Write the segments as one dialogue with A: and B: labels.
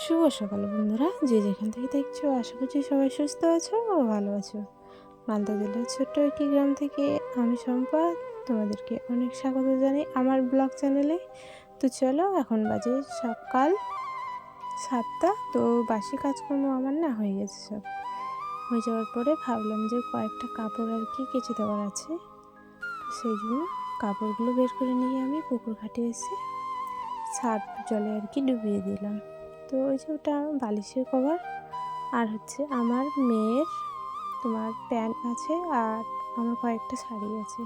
A: শুভ সকাল বন্ধুরা, যে যেখান থেকে দেখছো আশা করছি সবাই সুস্থ আছো ও ভালো আছো। মালদা জেলার ছোট্ট একটি গ্রাম থেকে আমি সম্পা তোমাদেরকে অনেক স্বাগত জানাই আমার ব্লগ চ্যানেলে। তো চলো, এখন বাজে সকাল 7টা। তো বাসি কাজকর্ম আমার না হয়ে গেছে, সব হয়ে যাওয়ার পরে ভাবলাম যে কয়েকটা কাপড় আর কি কেচে দেওয়ার আছে। তো সেই জন্য কাপড়গুলো বের করে নিয়ে আমি পুকুর ঘাটে এসে সার্ফ জলে আর কি ডুবিয়ে দিলাম। তো ওই যে ওটা বালিশের কভার, আর হচ্ছে আমার মেয়ের তোমার প্যান্ট আছে, আর আমার কয়েকটা শাড়ি আছে।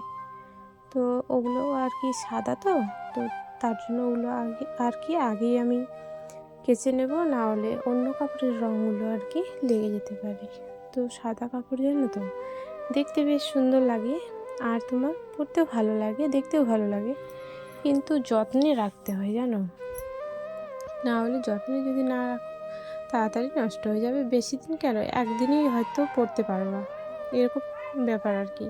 A: তো ওগুলো আর কি সাদা, তো তো তার জন্য ওগুলো আগেই আমি কেচে নেব, না হলে অন্য কাপড়ের রঙগুলো আর কি লেগে যেতে পারে। তো সাদা কাপড় জানো তো দেখতে বেশ সুন্দর লাগে, আর তোমার পরতেও ভালো লাগে, দেখতেও ভালো লাগে, কিন্তু যত্নে রাখতে হয় জানো, না হলে যত্নে যদি না রাখো তাড়াতাড়ি নষ্ট হয়ে যাবে। বেশি দিন কেন, একদিনই হয়তো পরতে পারবা, এরকম ব্যাপার আর কি।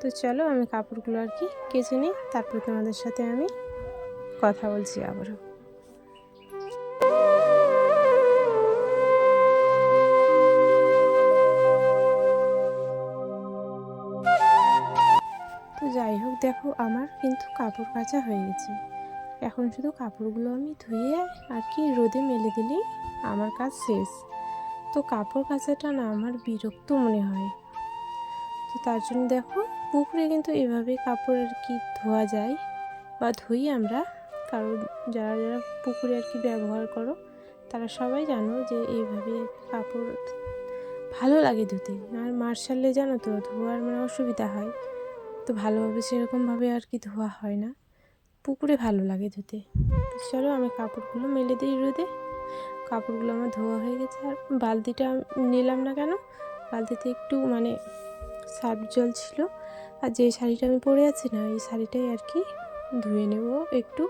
A: তো চলো আমি কাপড়গুলো আর কি কেচে নিই, তারপরে তোমাদের সাথে আমি কথা বলছি আবারও। তো যাই হোক, দেখো আমার কিন্তু কাপড় কাচা হয়ে গেছে। এখন শুধু কাপড়গুলো আমি ধুয়ে আর কি রোদে মেলে দিলেই আমার কাজ শেষ। তো কাপড় কাচাটা না আমার বিরক্ত মনে হয়। তো তার জন্য দেখো, পুকুরে কিন্তু এভাবে কাপড় আর কি ধোয়া যায় বা ধুই আমরা। কারণ যারা যারা পুকুরে আর কি ব্যবহার করো তারা সবাই জানো যে এইভাবে কাপড় ভালো লাগে ধুতে। আর মার্শালে জানো তো ধোয়ার মানে অসুবিধা হয়, তো ভালোভাবে সেরকমভাবে আর কি ধোয়া হয় না, পুকুরে ভালো লাগে ধুতে। তো চলো আমি কাপড়গুলো মেলে দিই রোদে। কাপড়গুলো আমার ধোয়া হয়ে গেছে, আর বালতিটা নিলাম না কেন, বালতিতে একটু মানে সার্ফ জল ছিল, আর যে শাড়িটা আমি পরে আছি না, এই শাড়িটাই আর কি ধুয়ে নেব একটু,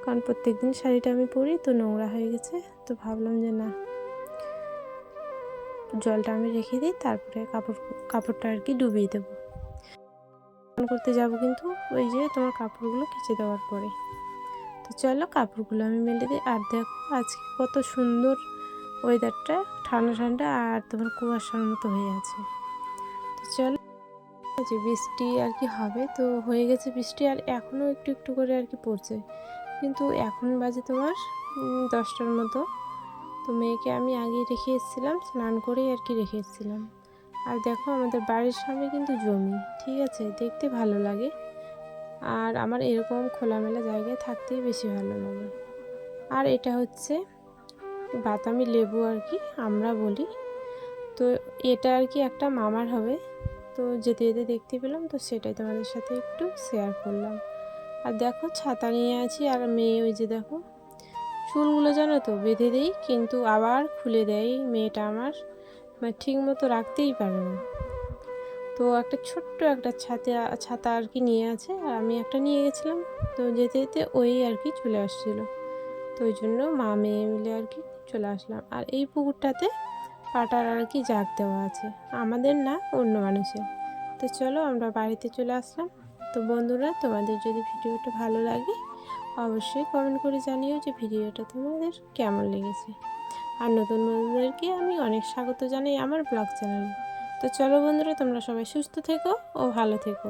A: কারণ প্রত্যেক দিন শাড়িটা আমি পরি তো নোংরা হয়ে গেছে। তো ভাবলাম যে না, জলটা আমি রেখে দিই, তারপরে কাপড়টা আর কি ডুবিয়ে দেবো। স্নান করতে যাব কিন্তু ওই যে তোমার কাপড়গুলো কেচে দেওয়ার পরে। তো চলো কাপড়গুলো আমি মেলে দিই। আর দেখো আজকে কত সুন্দর ওয়েদারটা, ঠান্ডা ঠান্ডা, আর তোমার কুয়াশার মতো হয়ে আছে। তো চলো, যে বৃষ্টি আর কি হবে, তো হয়ে গেছে বৃষ্টি, আর এখনও একটু একটু করে আর কি পড়ছে, কিন্তু এখন বাজে তোমার 10টার মতো। তো মেয়েকে আমি আগে রেখে এসেছিলাম, স্নান করেই আর কি রেখে এসেছিলাম। আর দেখো আমাদের বাড়ির সামনে কিন্তু জমি, ঠিক আছে, দেখতে ভালো লাগে, আর আমার এরকম খোলামেলা জায়গায় থাকতেই বেশি ভালো লাগে। আর এটা হচ্ছে বাতাবি লেবু আর কি আমরা বলি। তো এটা আর কি একটা মামার হবে, তো যেতে যেতে দেখতে পেলাম, তো সেটাই তোমাদের সাথে একটু শেয়ার করলাম। আর দেখো ছাতা নিয়ে আছি, আর মেয়ে ওই যে দেখো চুলগুলো জানো তো বেঁধে দেই, কিন্তু আবার খুলে দেয় মেয়েটা আমার, মানে ঠিক মতো রাখতেই পারে না। তো একটা ছোট্ট একটা ছাতা আর কি নিয়ে আছে, আর আমি একটা নিয়ে গেছিলাম, তো যেতে যেতে ওই আর কি চলে আসছিলো, তো ওই জন্য মা মেয়ে মিলে আর কি চলে আসলাম। আর এই পুকুরটাতে পাটার আর কি জাগ দেওয়া আছে, আমাদের না, অন্য মানুষের। তো চলো আমরা বাড়িতে চলে আসলাম। তো বন্ধুরা, তোমাদের যদি ভিডিওটা ভালো লাগে অবশ্যই কমেন্ট করে জানিও যে ভিডিওটা তোমাদের কেমন লেগেছে। আর নতুন বন্ধুদেরকে আমি অনেক স্বাগত জানাই আমার ব্লগ চ্যানেলে। তো চলো বন্ধুরা, তোমরা সবাই সুস্থ থেকো ও ভালো থেকো।